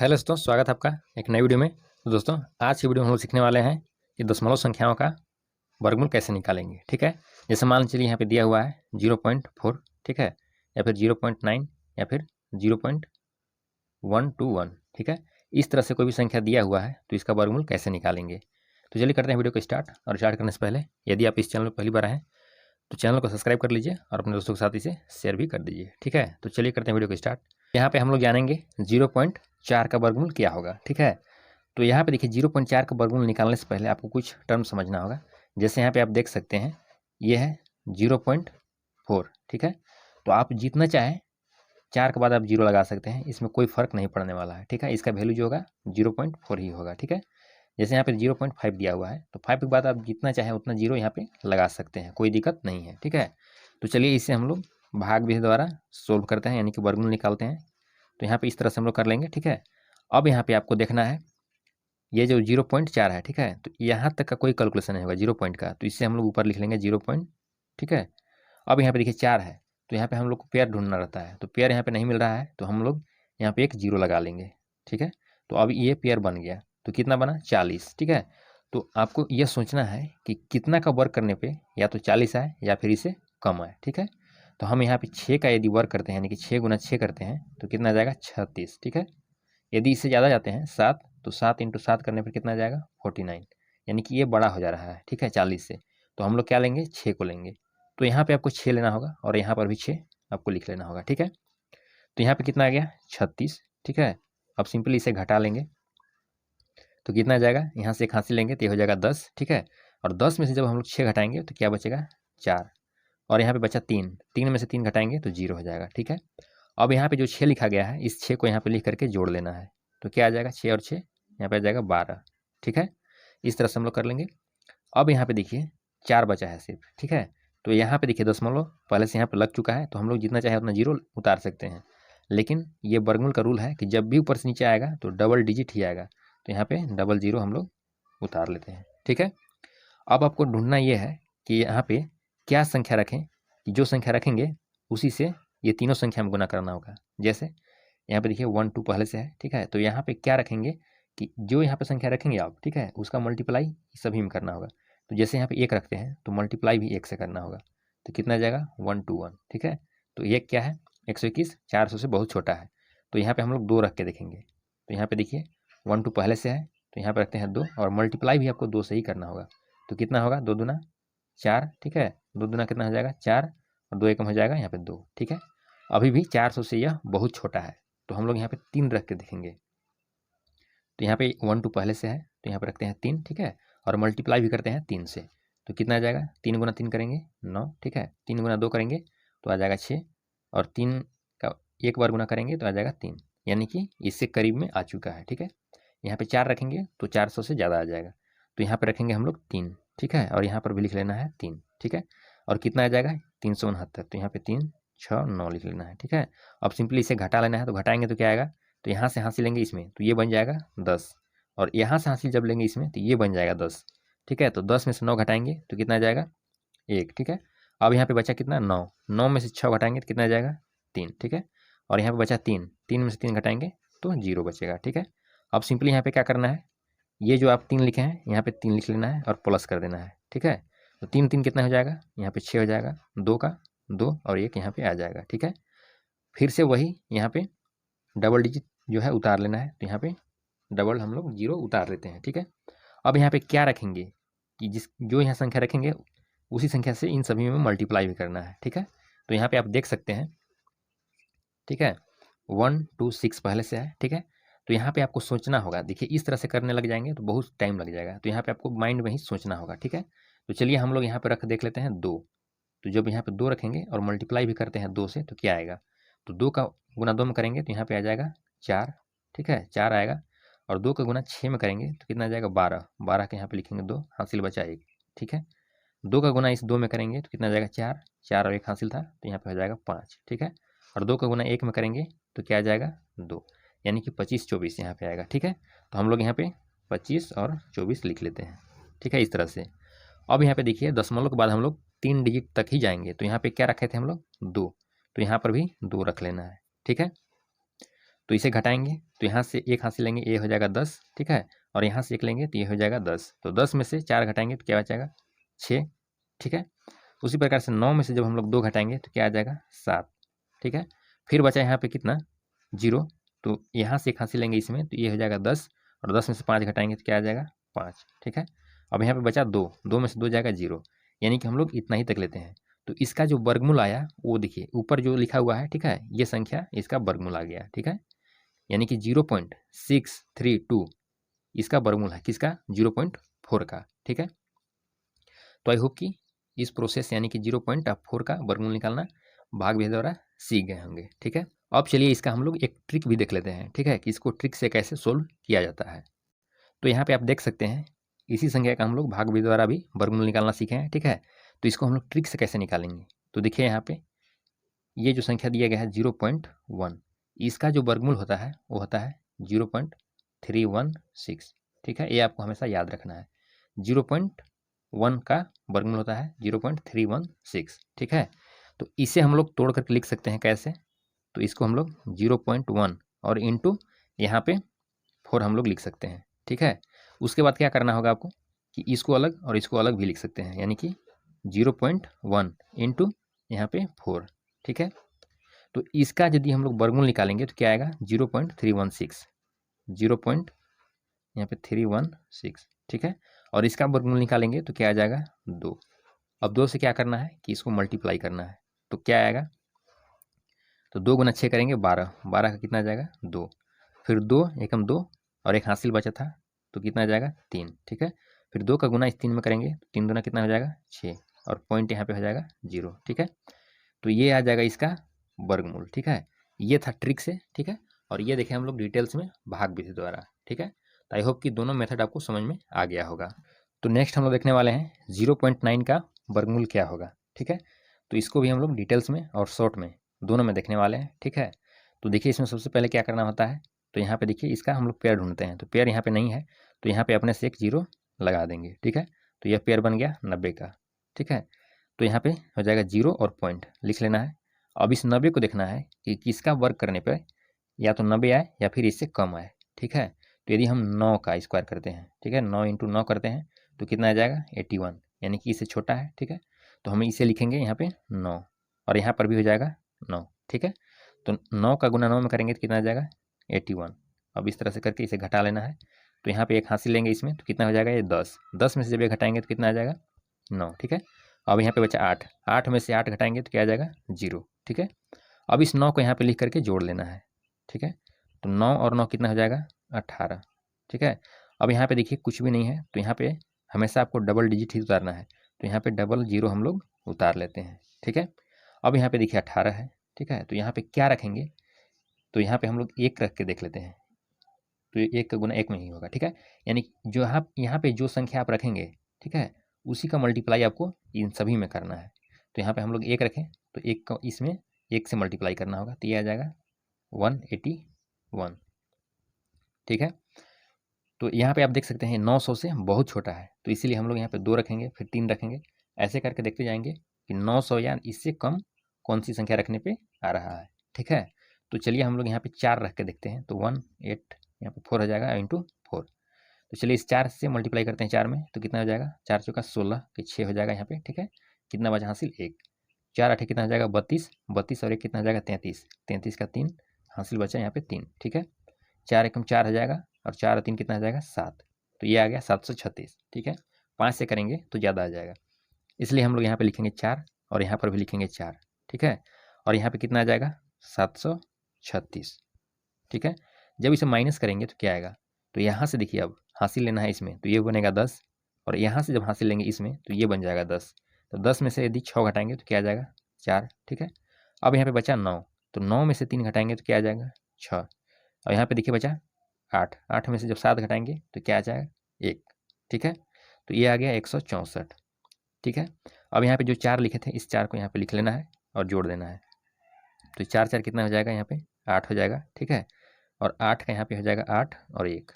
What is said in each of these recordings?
Hello दोस्तों, स्वागत है आपका एक नई वीडियो में। तो दोस्तों, आज की वीडियो में हम लोग सीखने वाले हैं कि दशमलव संख्याओं का वर्गमूल कैसे निकालेंगे। ठीक है, जैसे मान चलिए यहाँ पे दिया हुआ है 0.4, ठीक है, या फिर 0.9 या फिर 0.121, ठीक है। इस तरह से कोई भी संख्या दिया हुआ है तो इसका वर्गमूल कैसे निकालेंगे। तो चलिए करते हैं वीडियो को स्टार्ट। और स्टार्ट करने से पहले यदि आप इस चैनल पर पहली बार आए तो चैनल को सब्सक्राइब कर लीजिए और अपने दोस्तों के साथ इसे शेयर भी कर दीजिए। ठीक है, तो चलिए करते हैं वीडियो को स्टार्ट। यहाँ पे हम लोग जानेंगे 0.4 का वर्गमूल क्या होगा। ठीक है, तो यहाँ पे देखिए 0.4 का वर्गमूल निकालने से पहले आपको कुछ टर्म समझना होगा। जैसे यहाँ पे आप देख सकते हैं ये है 0.4, ठीक है। तो आप जितना चाहे 4 के बाद आप 0 लगा सकते हैं, इसमें कोई फर्क नहीं पड़ने वाला है। ठीक है, इसका वैल्यू जो होगा 0.4 ही होगा। ठीक है, जैसे यहाँ पे 0.5 दिया हुआ है तो 5 के बाद आप जितना चाहे उतना 0 यहाँ पे लगा सकते हैं, कोई दिक्कत नहीं है। ठीक है, तो चलिए इसे हम लोग भाग विधि द्वारा सोल्व करते हैं, यानी कि वर्गमूल निकालते हैं। तो यहाँ पे इस तरह से हम लोग कर लेंगे। ठीक है, अब यहाँ पे आपको देखना है ये जो 0.4 है, ठीक है, तो यहाँ तक का कोई कैलकुलेशन नहीं होगा 0 पॉइंट का, तो इससे हम लोग ऊपर लिख लेंगे 0 पॉइंट। ठीक है, अब यहाँ पे देखिए 4 है तो यहाँ पे हम लोग को पेयर ढूंढना रहता है, तो पेयर यहाँ पे नहीं मिल रहा है तो हम लोग यहाँ पे एक 0 लगा लेंगे। ठीक है, तो अब ये पेयर बन गया, तो कितना बना 40। ठीक है, तो आपको यह सोचना है कि कितना का वर्क करने पे या तो 40 आए या फिर इसे कम आए। ठीक है, तो हम यहाँ पे 6 का यदि वर्क करते हैं, यानी कि 6 गुना 6 करते हैं तो कितना आ जाएगा 36। ठीक है, यदि इससे ज़्यादा जाते हैं 7, तो 7 × 7 करने पर कितना आ जाएगा 49, यानी कि ये बड़ा हो जा रहा है। ठीक है, 40 से, तो हम लोग क्या लेंगे 6 को लेंगे। तो यहाँ पे आपको 6 लेना होगा और यहाँ पर भी 6 आपको लिख लेना होगा। ठीक है, तो यहाँ पे कितना आ गया 36। ठीक है, अब सिंपली इसे घटा लेंगे तो कितना आ जाएगा, यहाँ से एक हासिल लेंगे तो ये हो जाएगा 10। ठीक है, और 10 में से जब हम लोग 6 घटाएंगे तो क्या बचेगा 4, और यहाँ पे बचा 3, 3 में से 3 घटाएंगे तो 0 हो जाएगा। ठीक है, अब यहाँ पे जो 6 लिखा गया है इस 6 को यहाँ पे लिख करके जोड़ लेना है, तो क्या आ जाएगा 6 और 6 यहाँ पे आ जाएगा 12। ठीक है, इस तरह से हम लोग कर लेंगे। अब यहाँ पे देखिए 4 बचा है सिर्फ। ठीक है, तो यहाँ पे देखिए दशमलव पहले से यहाँ पे लग चुका है, तो हम लोग जितना चाहे उतना 0 उतार सकते हैं, लेकिन ये वर्गमूल का रूल है कि जब भी ऊपर से नीचे आएगा तो डबल डिजिट ही आएगा, तो यहाँ पे डबल 0 हम लोग उतार लेते हैं। ठीक है, अब आपको ढूंढना ये है कि यहाँ पे क्या संख्या रखें, कि जो संख्या रखेंगे उसी से ये तीनों संख्या में गुना करना होगा। जैसे यहाँ पे देखिए 1 2 पहले से है। ठीक है, तो यहाँ पे क्या रखेंगे कि जो यहाँ पे संख्या रखेंगे आप, ठीक है, उसका मल्टीप्लाई सभी में करना होगा। तो जैसे यहाँ पे 1 रखते हैं तो मल्टीप्लाई भी 1 से करना होगा, तो कितना आ जाएगा 1 2 1। ठीक है, तो ये क्या है 121, 400 से बहुत छोटा है, तो यहाँ पे हम लोग 2 रख के देखेंगे। तो यहाँ पे देखिए 1 2 पहले से है तो यहाँ पे रखते हैं 2, और मल्टीप्लाई भी आपको 2 से ही करना होगा, तो कितना होगा 2 दूना 4। ठीक है, 2 दूना कितना हो जाएगा 4, और 2 एकम हो जाएगा यहाँ पे 2। ठीक है, अभी भी 400 से यह बहुत छोटा है, तो हम लोग यहाँ पे 3 रख के देखेंगे। तो यहाँ पे 1 2 पहले से है तो यहाँ पे रखते हैं 3। ठीक है, और मल्टीप्लाई भी करते हैं 3 से, तो कितना आ जाएगा 3 गुना 3 करेंगे 9। ठीक है, 3 गुना 2 करेंगे तो आ जाएगा 6, और 3 का एक बार गुना करेंगे तो आ जाएगा 3, यानी कि इससे करीब में आ चुका है। ठीक है, यहाँ पे 4 रखेंगे तो 400 से ज़्यादा आ जाएगा, तो यहाँ पे रखेंगे हम लोग 3। ठीक है, और यहाँ पर भी लिख लेना है 3। ठीक है, और कितना आ जाएगा 369, तो यहाँ पे 3 6 9 लिख लेना है। ठीक है, अब सिंपली इसे घटा लेना है, तो घटाएंगे तो क्या आएगा, तो यहाँ से हासिल लेंगे इसमें तो ये बन जाएगा 10, और यहाँ से हासिल जब लेंगे इसमें तो ये बन जाएगा 10। ठीक है, तो 10 में से 9 घटाएंगे तो कितना आ जाएगा 1। ठीक है, अब यहाँ पे बचा कितना 9, 9 में से 6 घटाएंगे तो कितना आ जाएगा 3। ठीक है, और यहाँ पे बचा 3, 3 में से 3 घटाएंगे तो 0 बचेगा। ठीक है, अब सिंपली यहाँ पे क्या करना है, ये जो आप 3 लिखे हैं यहाँ पे 3 लिख लेना है और प्लस कर देना है। ठीक है, तो 3 3 कितना हो जाएगा, यहाँ पे 6 हो जाएगा, 2 का 2 और 1 यहाँ पे आ जाएगा। ठीक है, फिर से वही यहाँ पे डबल डिजिट जो है उतार लेना है, तो यहाँ पे डबल हम लोग 0 उतार लेते हैं। ठीक है, अब यहाँ पे क्या रखेंगे कि जो यहाँ संख्या रखेंगे उसी संख्या से इन सभी में मल्टीप्लाई भी करना है। ठीक है, तो यहाँ पे आप देख सकते हैं। ठीक है, 1 2 6 पहले से है। ठीक है, तो यहाँ पे आपको सोचना होगा, देखिए इस तरह से करने लग जाएंगे तो बहुत टाइम लग जाएगा, तो यहाँ पे आपको माइंड में ही सोचना होगा। ठीक है, तो चलिए हम लोग यहाँ पे रख देख लेते हैं 2, तो जब यहाँ पे 2 रखेंगे और मल्टीप्लाई भी करते हैं 2 से तो क्या आएगा, तो 2 का गुना 2 में करेंगे तो यहाँ पे आ जाएगा 4। ठीक है, 4 आएगा, और 2 का गुना 6 में करेंगे तो कितना आ जाएगा 12, 12 के यहाँ पे लिखेंगे 2, हासिल बचा 1। ठीक है, 2 का गुना इस 2 में करेंगे तो कितना आ जाएगा 4, 4 और 1 हासिल था तो यहाँ पे हो जाएगा 5। ठीक है, और 2 का गुना 1 में करेंगे तो क्या आ जाएगा 2, यानी कि 25 24 यहाँ पे आएगा। ठीक है, तो हम लोग यहाँ पे 25 और 24 लिख लेते हैं। ठीक है, इस तरह से। अब यहाँ पे देखिए दशमलव के बाद हम लोग 3 डिजिट तक ही जाएंगे, तो यहाँ पे क्या रखे थे हम लोग 2, तो यहाँ पर भी 2 रख लेना है। ठीक है, तो इसे घटाएंगे तो यहाँ से 1 हासिल लेंगे, ये हो जाएगा 10, ठीक है, और यहाँ से 1 लेंगे तो ये हो जाएगा 10। तो 10 में से 4 घटाएंगे तो क्या बचेगा 6, ठीक है। उसी प्रकार से 9 में से जब हम लोग 2 घटाएंगे तो क्या आ जाएगा 7, ठीक है। फिर बचा यहाँ पे कितना 0, तो यहाँ से 1 हासिल लेंगे इसमें तो ये हो जाएगा 10, और 10 में से 5 घटाएंगे तो क्या आ जाएगा 5, ठीक है। अब यहाँ पे बचा 2, 2 में से 2 जाएगा 0, यानी कि हम लोग इतना ही तक लेते हैं। तो इसका जो वर्गमूल आया वो देखिए ऊपर जो लिखा हुआ है, ठीक है, ये संख्या इसका वर्गमूल आ गया, ठीक है, यानी कि 0.632 इसका वर्गमूल है किसका 0.4 का, ठीक है। तो आई होप कि इस प्रोसेस यानी कि 0.4 का वर्गमूल निकालना भाग विधि द्वारा सीख गए होंगे, ठीक है। अब चलिए इसका हम लोग एक ट्रिक भी देख लेते हैं, ठीक है, कि इसको ट्रिक से कैसे सोल्व किया जाता है। तो यहाँ पे आप देख सकते हैं इसी संख्या का हम लोग भाग विधि द्वारा भी वर्गमूल निकालना सीखे हैं, ठीक है। तो इसको हम लोग ट्रिक से कैसे निकालेंगे, तो देखिए यहाँ पे ये जो संख्या दिया गया है 0.1, इसका जो वर्गमूल होता है वो होता है 0.316, ठीक है, ये आपको हमेशा याद रखना है। 0.1 का वर्गमूल होता है 0.316, ठीक है। तो इसे हम लोग तोड़ करके लिख सकते हैं कैसे, तो इसको हम लोग 0.1 और इंटू यहाँ पे 4 हम लोग लिख सकते हैं, ठीक है। उसके बाद क्या करना होगा आपको कि इसको अलग और इसको अलग भी लिख सकते हैं, यानी कि 0.1 इंटू यहाँ पे 4, ठीक है। तो इसका यदि हम लोग वर्गमूल निकालेंगे तो क्या आएगा 0.316, 0. यहाँ पे 316, ठीक है, और इसका वर्गमूल निकालेंगे तो क्या आ जाएगा 2। अब 2 से क्या करना है कि इसको मल्टीप्लाई करना है, तो क्या आएगा, तो 2 गुना 6 करेंगे 12, 12 का कितना आ जाएगा 2, फिर 2 एकम 2 और एक हासिल बचा था तो कितना आ जाएगा 3, ठीक है। फिर 2 का गुना इस 3 में करेंगे तो 3 दूना कितना हो जाएगा 6, और पॉइंट यहाँ पे हो जाएगा 0, ठीक है। तो ये आ जाएगा इसका वर्गमूल, ठीक है। ये था ट्रिक से, ठीक है, और ये देखें हम लोग डिटेल्स में भाग विधि द्वारा, ठीक है। तो आई होप कि दोनों मेथड आपको समझ में आ गया होगा। तो नेक्स्ट हम लोग देखने वाले हैं 0.9 का वर्गमूल क्या होगा, ठीक है। तो इसको भी हम लोग डिटेल्स में और शॉर्ट में दोनों में देखने वाले हैं, ठीक है। तो देखिए इसमें सबसे पहले क्या करना होता है, तो यहाँ पे देखिए इसका हम लोग पेयर ढूंढते हैं, तो पेयर यहाँ पे नहीं है तो यहाँ पे अपने से एक 0 लगा देंगे, ठीक है। तो यह पेयर बन गया 90 का, ठीक है। तो यहाँ पे हो जाएगा 0 और पॉइंट लिख लेना है। अब इस 90 को देखना है कि किसका वर्ग करने पर या तो 90 आए या फिर इससे कम आए, ठीक है। तो यदि हम 9 का स्क्वायर करते हैं, ठीक है, 9 इंटू 9 करते हैं तो कितना आ जाएगा 81, यानी कि इससे छोटा है, ठीक है। तो हम इसे लिखेंगे यहाँ पे 9, और यहाँ पर भी हो जाएगा 9, ठीक है। तो 9 का गुना 9 में करेंगे तो कितना आ जाएगा 81। अब इस तरह से करके इसे घटा लेना है, तो यहाँ पे एक हासिल लेंगे इसमें तो कितना हो जाएगा ये 10, 10 में से जब ये घटाएंगे तो कितना आ जाएगा 9, ठीक है। अब यहाँ पे बचा 8, 8 में से 8 घटाएंगे तो क्या आ जाएगा 0, ठीक है। अब इस 9 को यहाँ पे लिख करके जोड़ लेना है, ठीक है। तो 9 और 9 कितना हो जाएगा 18, ठीक है। अब यहाँ पे देखिए कुछ भी नहीं है तो यहाँ पे हमेशा आपको डबल डिजिट ही उतारना है, तो यहाँ पे डबल 0 हम लोग उतार लेते हैं, ठीक है। अब यहाँ पे देखिए 18 है, ठीक है, तो यहाँ पे क्या रखेंगे, तो यहाँ पे हम लोग 1 रख के देख लेते हैं, तो 1 का गुना 1 में ही होगा, ठीक है। यानी जो यहाँ पे जो संख्या आप रखेंगे, ठीक है, उसी का मल्टीप्लाई आपको इन सभी में करना है। तो यहाँ पे हम लोग 1 रखें तो 1 का इसमें 1 से मल्टीप्लाई करना होगा, तो ये आ जाएगा 181, ठीक है। तो यहाँ पे आप देख सकते हैं 900 से बहुत छोटा है, तो इसीलिए हम लोग यहाँ पे 2 रखेंगे फिर 3 रखेंगे, ऐसे करके देखते जाएंगे कि 900 या इससे कम कौन सी संख्या रखने पे आ रहा है, ठीक है। तो चलिए हम लोग यहाँ पे 4 रख के देखते हैं, तो 18 यहाँ पे 4 हो जाएगा इंटू 4। तो चलिए इस 4 से मल्टीप्लाई करते हैं 4 में तो कितना हो जाएगा 4 चौका 16 के 6 हो जाएगा यहाँ पे, ठीक है। कितना बचा हासिल 1, 4 8 कितना हो जाएगा 32, 32 और 1 कितना हो जाएगा 33, 33 का 3 हासिल बचा यहाँ पे 3, ठीक है। 4 एकम 4 हो जाएगा और 4 और 3 कितना हो जाएगा 7, तो ये आ गया 736, ठीक है। 5 से करेंगे तो ज़्यादा आ जाएगा, इसलिए हम लोग यहाँ पे लिखेंगे 4 और यहाँ पर भी लिखेंगे 4, ठीक है। और यहाँ पे कितना आ जाएगा 736, ठीक है। जब इसे माइनस करेंगे तो क्या आएगा, तो यहाँ से देखिए अब हासिल लेना है इसमें तो ये बनेगा 10, और यहाँ से जब हासिल लेंगे इसमें तो ये बन जाएगा 10। तो 10 में से यदि 6 घटाएंगे तो क्या आ जाएगा 4, ठीक है। अब यहाँ पे बचा 9, तो 9 में से 3 घटाएंगे तो क्या आ जाएगा 6, और यहाँ पे देखिए बचा 8, 8 में से जब 7 घटाएंगे तो क्या आ जाएगा 1, ठीक है। तो ये आ गया 164, ठीक है। अब यहाँ पे जो 4 लिखे थे इस 4 को यहाँ पे लिख लेना है और जोड़ देना है, तो 4 4 कितना हो जाएगा यहाँ पे 8 हो जाएगा, ठीक है। और 8 का यहाँ पे हो जाएगा 8 और 1,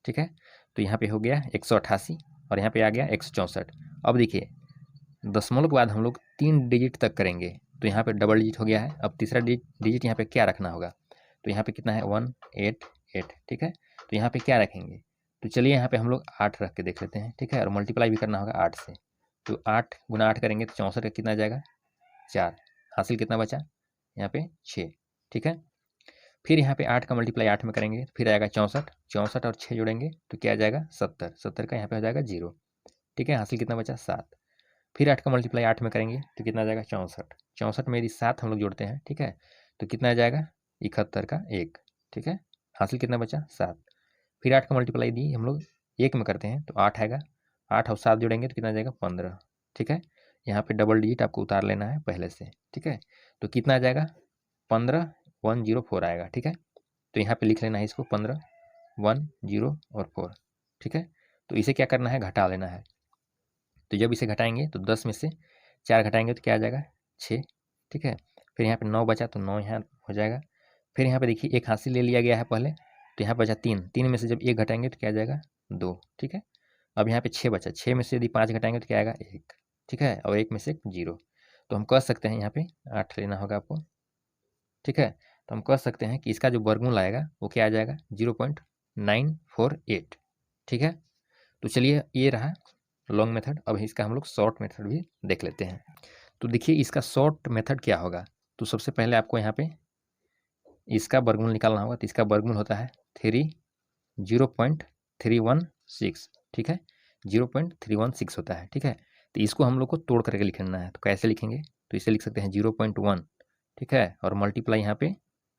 ठीक है। तो यहाँ पे हो गया 188 और यहाँ पे आ गया 164। अब देखिए दशमलव के बाद हम लोग 3 डिजिट तक करेंगे तो यहाँ पे डबल डिजिट हो गया है। अब तीसरा डिजिट यहाँ पे क्या रखना होगा, तो यहाँ पे कितना है 188, ठीक है। तो यहाँ पे क्या रखेंगे, तो चलिए यहाँ पे हम लोग 8 रख के देख लेते हैं, ठीक है। और मल्टीप्लाई भी करना होगा 8 से, तो 8 गुना 8 करेंगे तो 64 का कितना आ जाएगा 4, हासिल कितना बचा यहाँ पे 6, ठीक है। फिर यहाँ पे 8 का मल्टीप्लाई 8 में करेंगे, फिर आएगा 64, 64 और 6 जोड़ेंगे तो क्या आ जाएगा 70, 70 का यहाँ पे हो जाएगा 0, ठीक है। हासिल कितना बचा 7। फिर 8 का मल्टीप्लाई 8 में करेंगे तो कितना आ जाएगा 64, 64 में यदि 7 हम लोग जोड़ते हैं, ठीक है, तो कितना आ जाएगा 71 का 1, ठीक है। हासिल कितना बचा 7। फिर 8 का मल्टीप्लाई दी हम लोग 1 में करते हैं तो 8 आएगा, 8 और 7 जोड़ेंगे तो कितना आ जाएगा 15, ठीक है। यहाँ पे डबल डिजिट आपको उतार लेना है पहले से, ठीक है। तो कितना आ जाएगा 15104 आएगा, ठीक है। तो यहाँ पे लिख लेना है इसको 15, 1, 0 और 4, ठीक है। तो इसे क्या करना है घटा लेना है, तो जब इसे घटाएंगे तो 10 में से 4 घटाएंगे तो क्या आ जाएगा 6, ठीक है। फिर यहाँ पे 9 बचा तो 9 यहाँ हो जाएगा। फिर यहाँ पे देखिए एक हासिल ले लिया गया है पहले, तो यहाँ बचा 3, 3 में से जब 1 घटाएंगे तो क्या आ जाएगा 2, ठीक है। अब यहाँ पे 6 बचा, 6 में से यदि 5 घटाएंगे तो क्या आएगा 1, ठीक है, और 1 में से 0। तो हम कह सकते हैं यहाँ पे 8 लेना होगा आपको, ठीक है। तो हम कह सकते हैं कि इसका जो वर्गमूल आएगा वो क्या आ जाएगा 0.948, ठीक है। तो चलिए ये रहा लॉन्ग मेथड। अब इसका हम लोग शॉर्ट मेथड भी देख लेते हैं। तो देखिए इसका शॉर्ट मेथड क्या होगा, तो सबसे पहले आपको यहाँ पे इसका वर्गमूल निकालना होगा। तो इसका वर्गमूल होता है 0.316, ठीक है, 0.316 होता है, ठीक है। तो इसको हम लोग को तोड़ करके लिखना है। तो कैसे लिखेंगे, तो इसे लिख सकते हैं 0.1, ठीक है, और मल्टीप्लाई यहाँ पे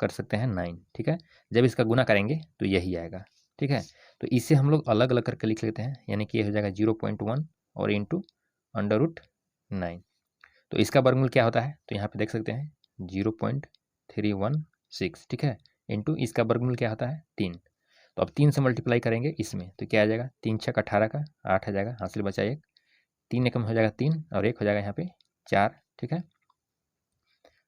कर सकते हैं 9, ठीक है। जब इसका गुना करेंगे तो यही आएगा, ठीक है। तो इसे हम लोग अलग अलग करके लिख लेते हैं, यानी कि ये हो जाएगा 0.1 और इंटू √9। तो इसका वर्गमूल क्या होता है, तो यहाँ पे देख सकते हैं 0.316, ठीक है, इंटू इसका वर्गमूल क्या होता है 3। तो अब 3 से मल्टीप्लाई करेंगे इसमें तो क्या आ जाएगा 3 छक 18 का 8 आ जाएगा, हासिल बचा 1, 3 एकम हो जाएगा 3 और 1 हो जाएगा यहाँ पे 4, ठीक है।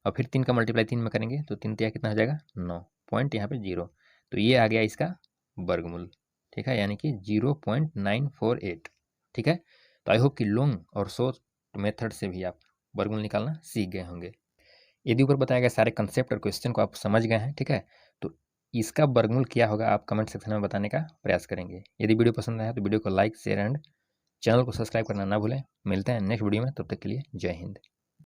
और फिर 3 का मल्टीप्लाई 3 में करेंगे तो 3 तिया कितना हो जाएगा 9, पॉइंट यहाँ पे 0। तो ये आ गया इसका वर्गमूल, ठीक है, यानी कि 0.948, ठीक है। तो आई होप कि लॉन्ग और शॉर्ट मेथड से भी आप वर्गमूल निकालना सीख गए होंगे। यदि ऊपर बताए गए सारे कंसेप्ट और क्वेश्चन को आप समझ गए हैं, ठीक है, तो इसका वर्गमूल क्या होगा आप कमेंट सेक्शन में बताने का प्रयास करेंगे। यदि वीडियो पसंद आया तो वीडियो को लाइक शेयर एंड चैनल को सब्सक्राइब करना ना भूलें। मिलते हैं नेक्स्ट वीडियो में, तब तक के लिए जय हिंद।